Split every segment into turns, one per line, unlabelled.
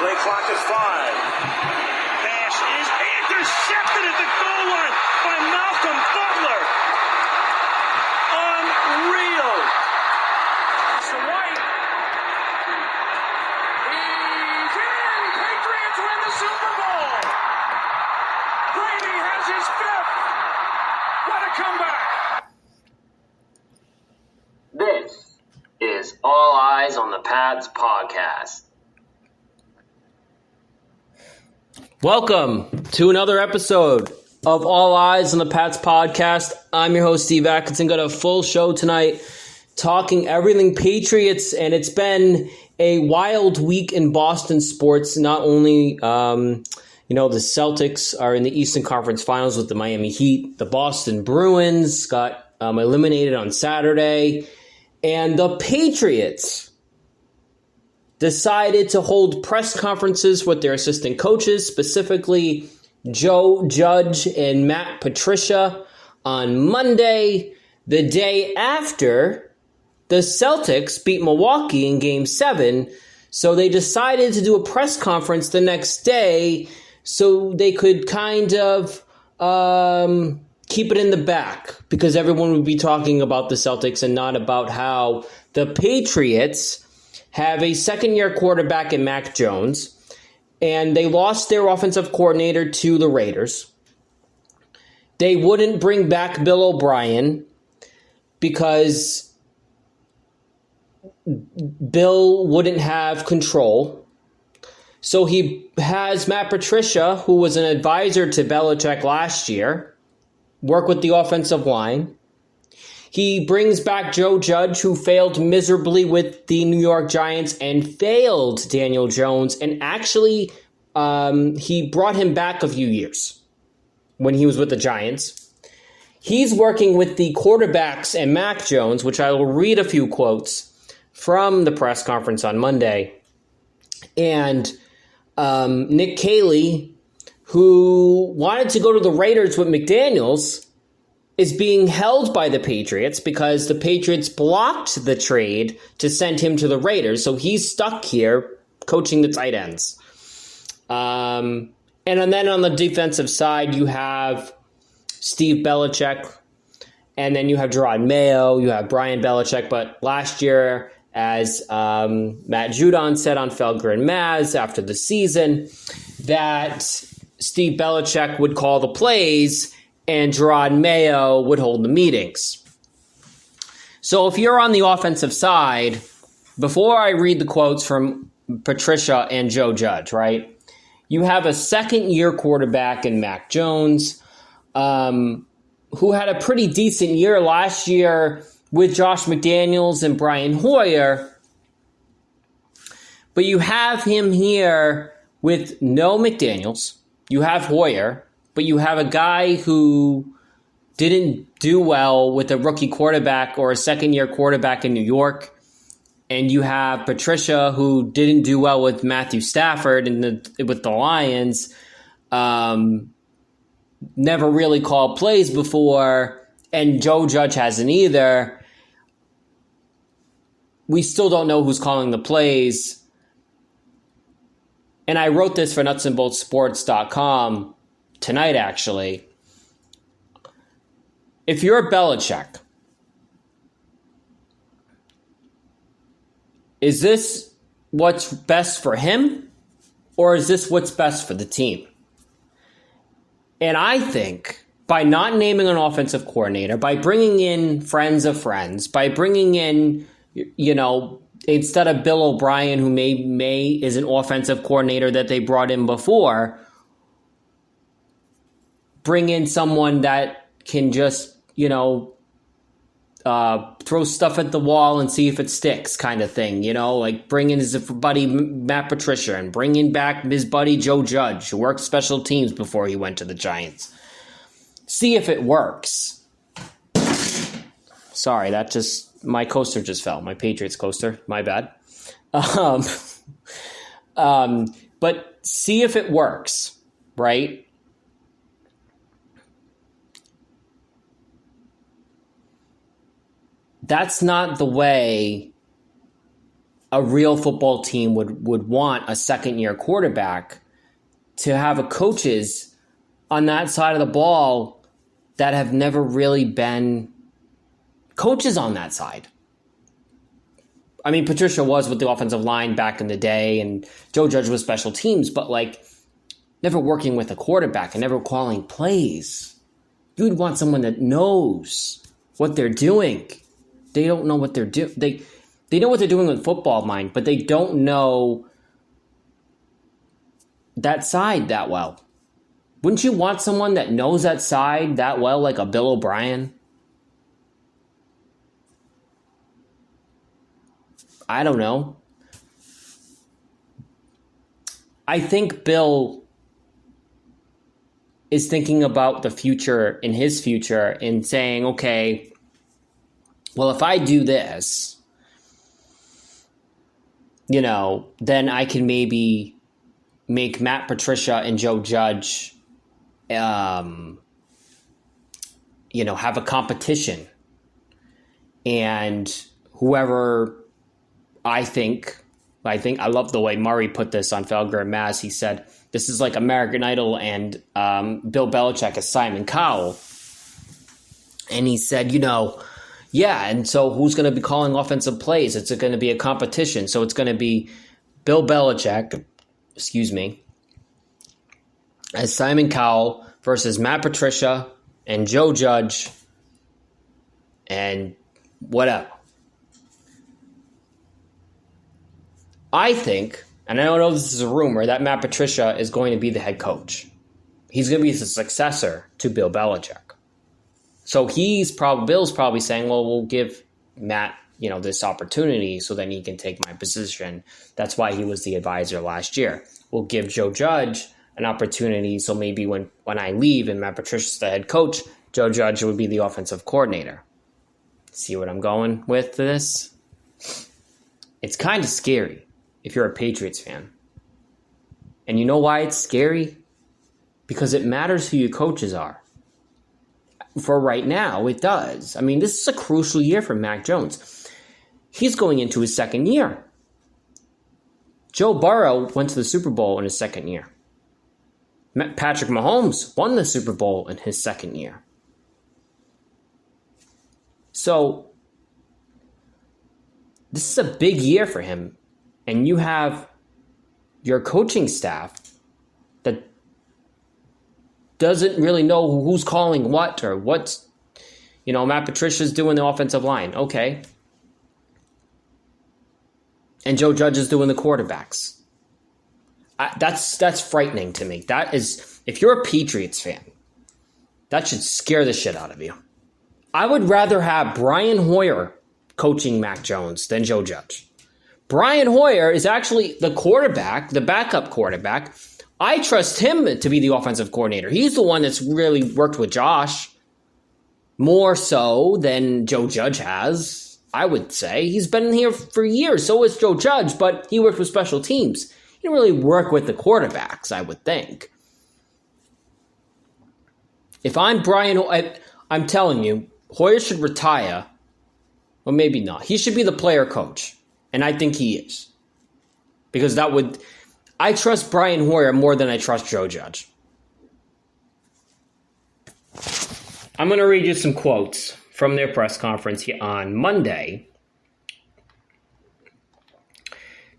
Play clock at 5. Pass is intercepted at the goal line by Malcolm Butler. Unreal. So White. He's in. Patriots win the Super Bowl. Brady has his 5th. What a comeback.
This is All Eyes on the Pats podcast.
Welcome to another episode of All Eyes on the Pats podcast. I'm your host, Steve Atkinson. Got a full show tonight talking everything Patriots, and it's been a wild week in Boston sports. Not only, the Celtics are in the Eastern Conference Finals with the Miami Heat. The Boston Bruins got eliminated on Saturday, and the Patriots decided to hold press conferences with their assistant coaches, specifically Joe Judge and Matt Patricia, on Monday, the day after the Celtics beat Milwaukee in Game 7. So they decided to do a press conference the next day so they could kind of keep it in the back, because everyone would be talking about the Celtics and not about how the Patriots have a second-year quarterback in Mac Jones, and they lost their offensive coordinator to the Raiders. They wouldn't bring back Bill O'Brien because Bill wouldn't have control. So he has Matt Patricia, who was an advisor to Belichick last year, work with the offensive line. He brings back Joe Judge, who failed miserably with the New York Giants and failed Daniel Jones. And actually, he brought him back a few years when he was with the Giants. He's working with the quarterbacks and Mac Jones, which I will read a few quotes from the press conference on Monday. And Nick Caley, who wanted to go to the Raiders with McDaniels, is being held by the Patriots because the Patriots blocked the trade to send him to the Raiders. So he's stuck here coaching the tight ends. And then on the defensive side, you have Steve Belichick, and then you have Gerard Mayo, you have Brian Belichick. But last year, as Matt Judon said on Felger and Maz after the season, that Steve Belichick would call the plays and Gerard Mayo would hold the meetings. So if you're on the offensive side, before I read the quotes from Patricia and Joe Judge, right, you have a second-year quarterback in Mac Jones, who had a pretty decent year last year with Josh McDaniels and Brian Hoyer. But you have him here with no McDaniels. You have Hoyer. But you have a guy who didn't do well with a rookie quarterback or a second-year quarterback in New York. And you have Patricia, who didn't do well with Matthew Stafford with the Lions. Never really called plays before. And Joe Judge hasn't either. We still don't know who's calling the plays. And I wrote this for nutsandboltsports.com tonight, actually. If you're Belichick, is this what's best for him, or is this what's best for the team? And I think by not naming an offensive coordinator, by bringing in friends of friends, by bringing in, instead of Bill O'Brien, who may is an offensive coordinator that they brought in before, bring in someone that can just, throw stuff at the wall and see if it sticks kind of thing, like bring in his buddy Matt Patricia and bring in back his buddy Joe Judge, who worked special teams before he went to the Giants. See if it works. Sorry, my coaster just fell. My Patriots coaster, my bad. But see if it works, right? That's not the way a real football team would want a second-year quarterback to have coaches on that side of the ball that have never really been coaches on that side. I mean, Patricia was with the offensive line back in the day, and Joe Judge was special teams, but never working with a quarterback and never calling plays. You'd want someone that knows what they're doing. They don't know what they're doing. They know what they're doing with football mind, but they don't know that side that well. Wouldn't you want someone that knows that side that well, like a Bill O'Brien? I don't know. I think Bill is thinking about the future, in his future, and saying, okay, well, if I do this, then I can maybe make Matt Patricia and Joe Judge, have a competition. And whoever I love the way Murray put this on Felger and Mass. He said, this is like American Idol and Bill Belichick as Simon Cowell. And he said, yeah, and so who's going to be calling offensive plays? It's going to be a competition. So it's going to be Bill Belichick, as Simon Cowell versus Matt Patricia and Joe Judge and whatever. I think, and I don't know if this is a rumor, that Matt Patricia is going to be the head coach. He's going to be the successor to Bill Belichick. So Bill's probably saying, well, we'll give Matt, this opportunity so then he can take my position. That's why he was the advisor last year. We'll give Joe Judge an opportunity so maybe when I leave and Matt Patricia's the head coach, Joe Judge would be the offensive coordinator. See what I'm going with this? It's kind of scary if you're a Patriots fan. And you know why it's scary? Because it matters who your coaches are. For right now, it does. I mean, this is a crucial year for Mac Jones. He's going into his second year. Joe Burrow went to the Super Bowl in his second year. Patrick Mahomes won the Super Bowl in his second year. So, this is a big year for him. And you have your coaching staff that doesn't really know who's calling what or what's, Matt Patricia's doing the offensive line. Okay. And Joe Judge is doing the quarterbacks. That's frightening to me. That is, if you're a Patriots fan, that should scare the shit out of you. I would rather have Brian Hoyer coaching Mac Jones than Joe Judge. Brian Hoyer is actually the quarterback, the backup quarterback. I trust him to be the offensive coordinator. He's the one that's really worked with Josh more so than Joe Judge has, I would say. He's been here for years. So is Joe Judge, but he worked with special teams. He didn't really work with the quarterbacks, I would think. If I'm Brian, I'm telling you, Hoyer should retire. Well, maybe not. He should be the player coach. And I think he is. Because I trust Brian Hoyer more than I trust Joe Judge. I'm going to read you some quotes from their press conference on Monday.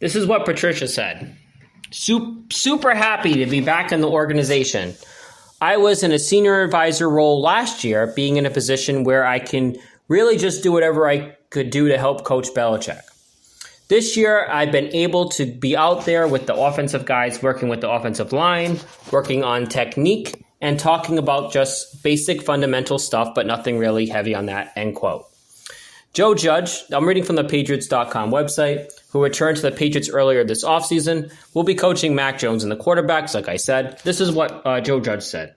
This is what Patricia said. Super happy to be back in the organization. I was in a senior advisor role last year, being in a position where I can really just do whatever I could do to help Coach Belichick. This year, I've been able to be out there with the offensive guys, working with the offensive line, working on technique, and talking about just basic fundamental stuff, but nothing really heavy on that, end quote. Joe Judge, I'm reading from the Patriots.com website, who returned to the Patriots earlier this offseason, will be coaching Mac Jones and the quarterbacks, like I said. This is what Joe Judge said.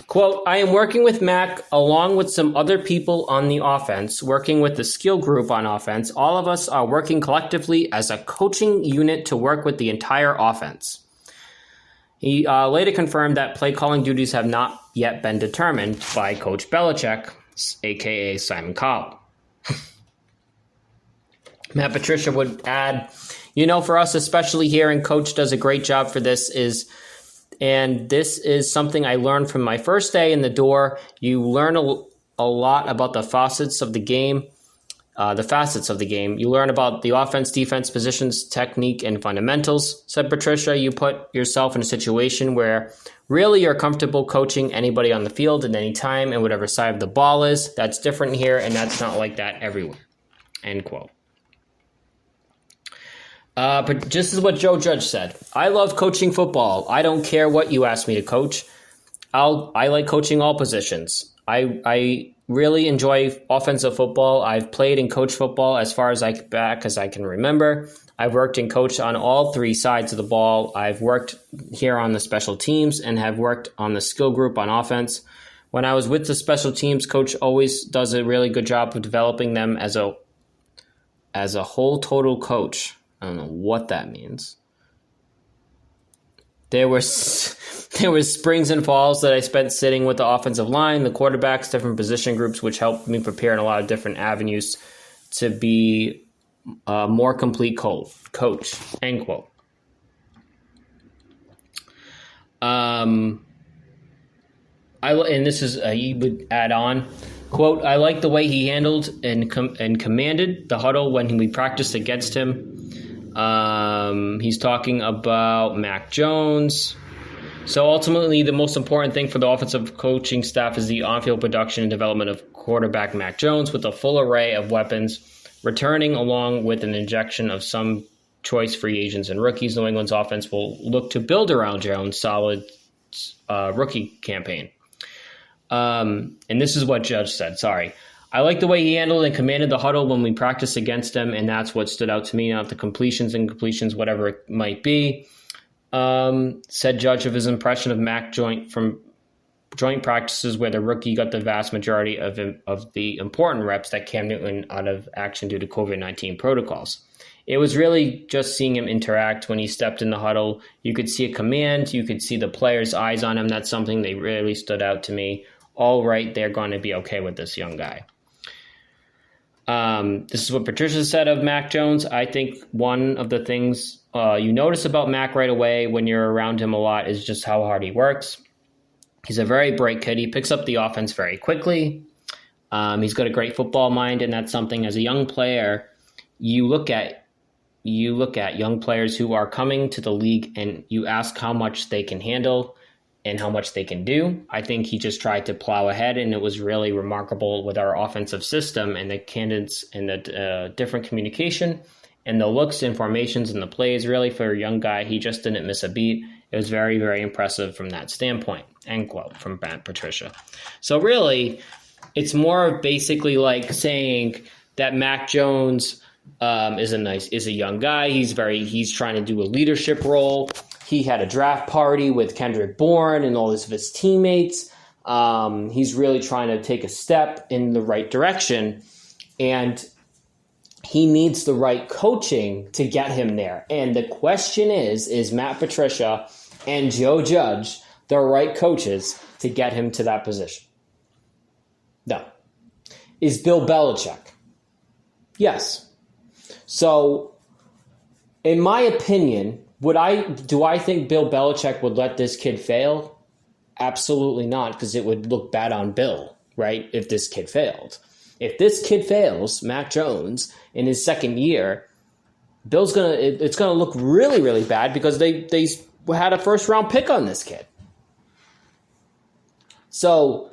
Quote, I am working with Mac along with some other people on the offense, working with the skill group on offense. All of us are working collectively as a coaching unit to work with the entire offense. He later confirmed that play calling duties have not yet been determined by Coach Belichick, a.k.a. Simon Cowell. Matt Patricia would add, for us, especially here, and Coach does a great job for this, and this is something I learned from my first day in the door. You learn a lot about the facets of the game. You learn about the offense, defense, positions, technique, and fundamentals. Said Patricia, you put yourself in a situation where really you're comfortable coaching anybody on the field at any time and whatever side of the ball is. That's different here, and that's not like that everywhere. End quote. But just as what Joe Judge said, I love coaching football. I don't care what you ask me to coach. I like coaching all positions. I really enjoy offensive football. I've played and coached football as far back as I can remember. I've worked and coached on all three sides of the ball. I've worked here on the special teams and have worked on the skill group on offense. When I was with the special teams, Coach always does a really good job of developing them as a whole total coach. I don't know what that means. There was springs and falls that I spent sitting with the offensive line, the quarterbacks, different position groups, which helped me prepare in a lot of different avenues to be a more complete coach. End quote. And this is he would add on, quote, I like the way he handled and commanded the huddle when we practiced against him. He's talking about Mac Jones. So ultimately, the most important thing for the offensive coaching staff is the on-field production and development of quarterback Mac Jones with a full array of weapons, returning along with an injection of some choice free agents and rookies. New England's offense will look to build around Jones' solid rookie campaign. And this is what Judge said. Sorry. I like the way he handled and commanded the huddle when we practiced against him, and that's what stood out to me, not the completions, whatever it might be. Said Judge of his impression of Mac joint practices where the rookie got the vast majority of the important reps that Cam Newton out of action due to COVID-19 protocols. It was really just seeing him interact when he stepped in the huddle. You could see a command. You could see the players' eyes on him. That's something that really stood out to me. All right, they're going to be okay with this young guy. This is what Patricia said of Mac Jones. I think one of the things you notice about Mac right away when you're around him a lot is just how hard he works. He's a very bright kid. He picks up the offense very quickly. He's got a great football mind, and that's something as a young player you look at young players who are coming to the league and you ask how much they can handle and how much they can do. I think he just tried to plow ahead, and it was really remarkable with our offensive system and the cadence and the different communication and the looks and formations and the plays. Really, for a young guy, he just didn't miss a beat. It was very, very impressive from that standpoint. End quote from Matt Patricia. So really, it's more basically like saying that Mac Jones is a young guy. He's trying to do a leadership role. He had a draft party with Kendrick Bourne and all of his teammates. He's really trying to take a step in the right direction, and he needs the right coaching to get him there. And the question is Matt Patricia and Joe Judge the right coaches to get him to that position? No. Is Bill Belichick? Yes. So, in my opinion, do I think Bill Belichick would let this kid fail? Absolutely not, because it would look bad on Bill, right, if this kid failed. If this kid fails, Mac Jones, in his second year, it's gonna look really, really bad because they had a first-round pick on this kid. So,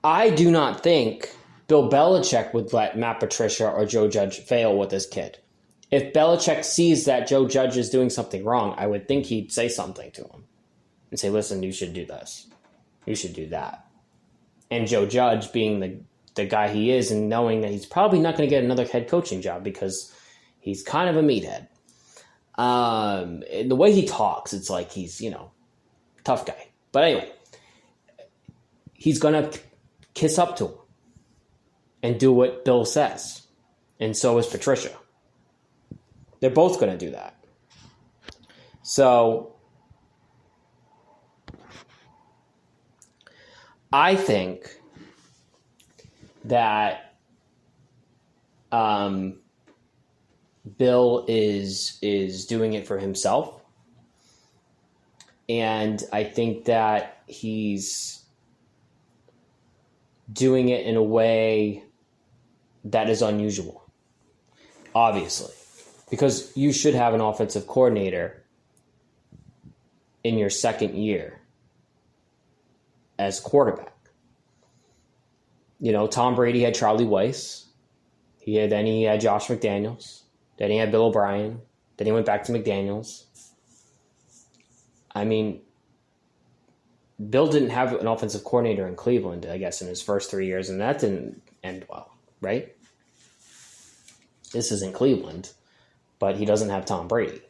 I do not think Bill Belichick would let Matt Patricia or Joe Judge fail with this kid. If Belichick sees that Joe Judge is doing something wrong, I would think he'd say something to him and say, listen, you should do this. You should do that. And Joe Judge, being the guy he is and knowing that he's probably not going to get another head coaching job because he's kind of a meathead. And the way he talks, it's like he's, tough guy. But anyway, he's going to kiss up to him and do what Bill says. And so is Patricia. They're both going to do that. So I think that Bill is doing it for himself. And I think that he's doing it in a way that is unusual, obviously, because you should have an offensive coordinator in your second year as quarterback. You know, Tom Brady had Charlie Weiss. Then he had Josh McDaniels. Then he had Bill O'Brien. Then he went back to McDaniels. I mean, Bill didn't have an offensive coordinator in Cleveland, I guess, in his first 3 years, and that didn't end well, right? This is in Cleveland, but he doesn't have Tom Brady,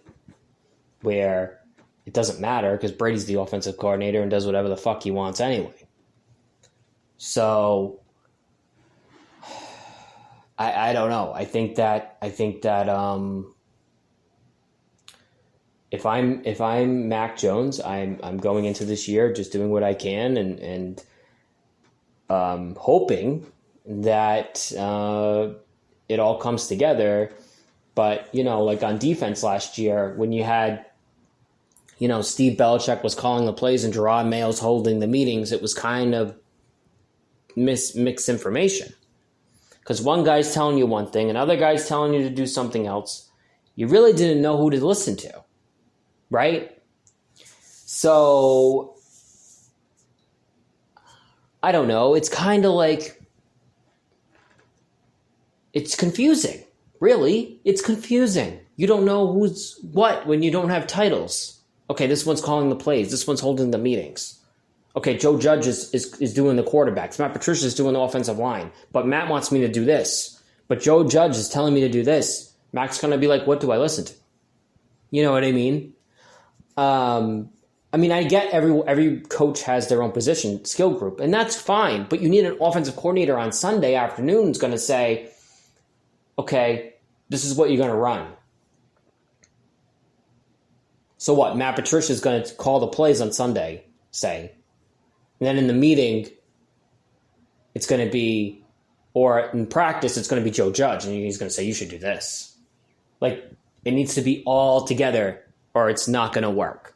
where it doesn't matter because Brady's the offensive coordinator and does whatever the fuck he wants anyway. So I don't know. I think that if I'm Mac Jones, I'm going into this year just doing what I can and hoping that it all comes together. But, you know, like on defense last year, when you had, you know, Steve Belichick was calling the plays and Gerard Mayo's holding the meetings, it was kind of mixed information. Because one guy's telling you one thing, another guy's telling you to do something else. You really didn't know who to listen to, right? So, I don't know. It's kind of like, it's confusing. Really, it's confusing. You don't know who's what when you don't have titles. Okay, this one's calling the plays. This one's holding the meetings. Okay, Joe Judge is doing the quarterbacks. Matt Patricia is doing the offensive line. But Matt wants me to do this. But Joe Judge is telling me to do this. Mac's going to be like, what do I listen to? You know what I mean? I mean, I get every coach has their own position, skill group, and that's fine. But you need an offensive coordinator on Sunday afternoon who's going to say, okay, this is what you're going to run. So what? Matt Patricia is going to call the plays on Sunday, say. And then in the meeting, it's going to be, or in practice, it's going to be Joe Judge. And he's going to say, you should do this. Like, it needs to be all together or it's not going to work.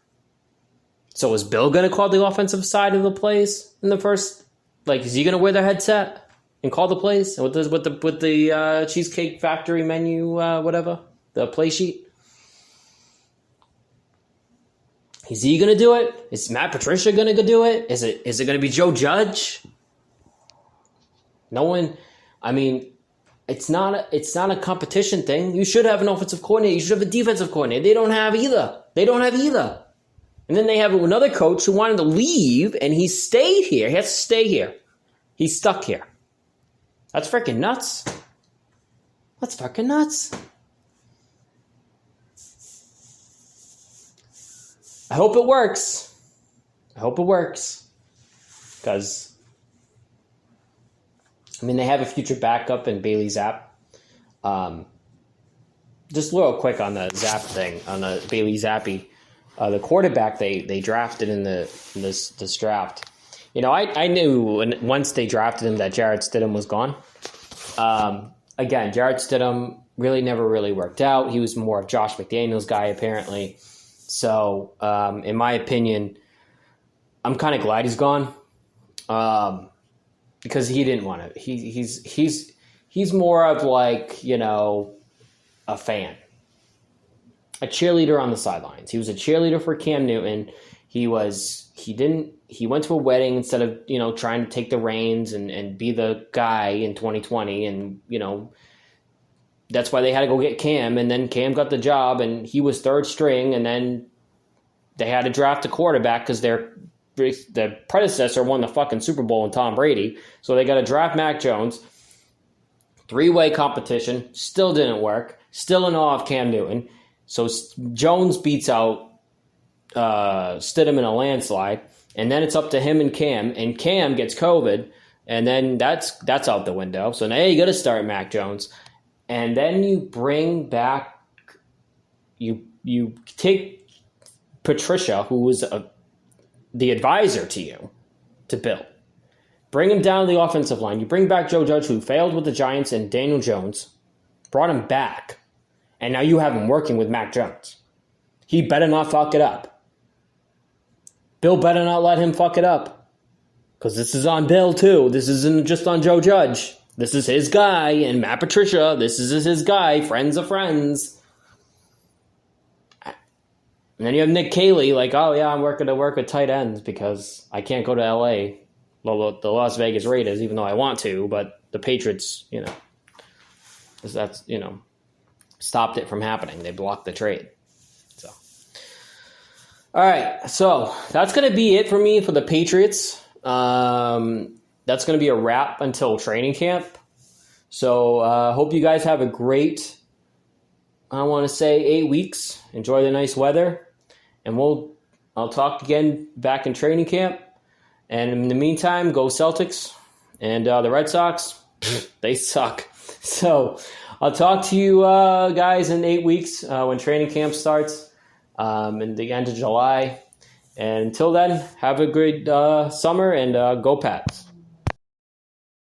So is Bill going to call the offensive side of the plays in the first? Like, is he going to wear the headset and call the plays with the Cheesecake Factory menu, whatever, the play sheet? Is he going to do it? Is Matt Patricia going to do it? Is it going to be Joe Judge? No one. I mean, it's not a competition thing. You should have an offensive coordinator. You should have a defensive coordinator. They don't have either. And then they have another coach who wanted to leave, and he stayed here. He has to stay here. He's stuck here. That's freaking nuts. That's fucking nuts. I hope it works. Because, I mean, they have a future backup in Bailey Zapp. Just real quick on the Zapp thing, on the Bailey Zappi. The quarterback they drafted in this draft. You know, I knew once they drafted him that Jarrett Stidham was gone. Again, Jarrett Stidham really never really worked out. He was more of Josh McDaniels' guy, apparently. So, in my opinion, I'm kind of glad he's gone, because he didn't want to. He's more of like, you know, a fan, a cheerleader on the sidelines. He was a cheerleader for Cam Newton. He went to a wedding instead of, you know, trying to take the reins and be the guy in 2020, and you know. That's why they had to go get Cam, and then Cam got the job, and he was third string, and then they had to draft a quarterback because their predecessor won the fucking Super Bowl in Tom Brady, so they got to draft Mac Jones. Three-way competition, still didn't work, still in awe of Cam Newton, so Jones beats out Stidham in a landslide, and then it's up to him and Cam gets COVID, and then that's out the window, so now you got to start Mac Jones. And then you bring back, you take Patricia, who was the advisor to you, to Bill. Bring him down to the offensive line. You bring back Joe Judge, who failed with the Giants, and Daniel Jones. Brought him back. And now you have him working with Mac Jones. He better not fuck it up. Bill better not let him fuck it up. Because this is on Bill, too. This isn't just on Joe Judge. This is his guy. And Matt Patricia, this is his guy. Friends of friends. And then you have Nick Caley, like, oh, yeah, I'm working to work with tight ends because I can't go to L.A., the Las Vegas Raiders, even though I want to. But the Patriots, stopped it from happening. They blocked the trade. So, all right. So that's going to be it for me for the Patriots. That's going to be a wrap until training camp. So hope you guys have a great, I want to say, 8 weeks. Enjoy the nice weather. And I'll talk again back in training camp. And in the meantime, go Celtics. And the Red Sox, they suck. So I'll talk to you guys in 8 weeks when training camp starts in the end of July. And until then, have a great summer and go Pats.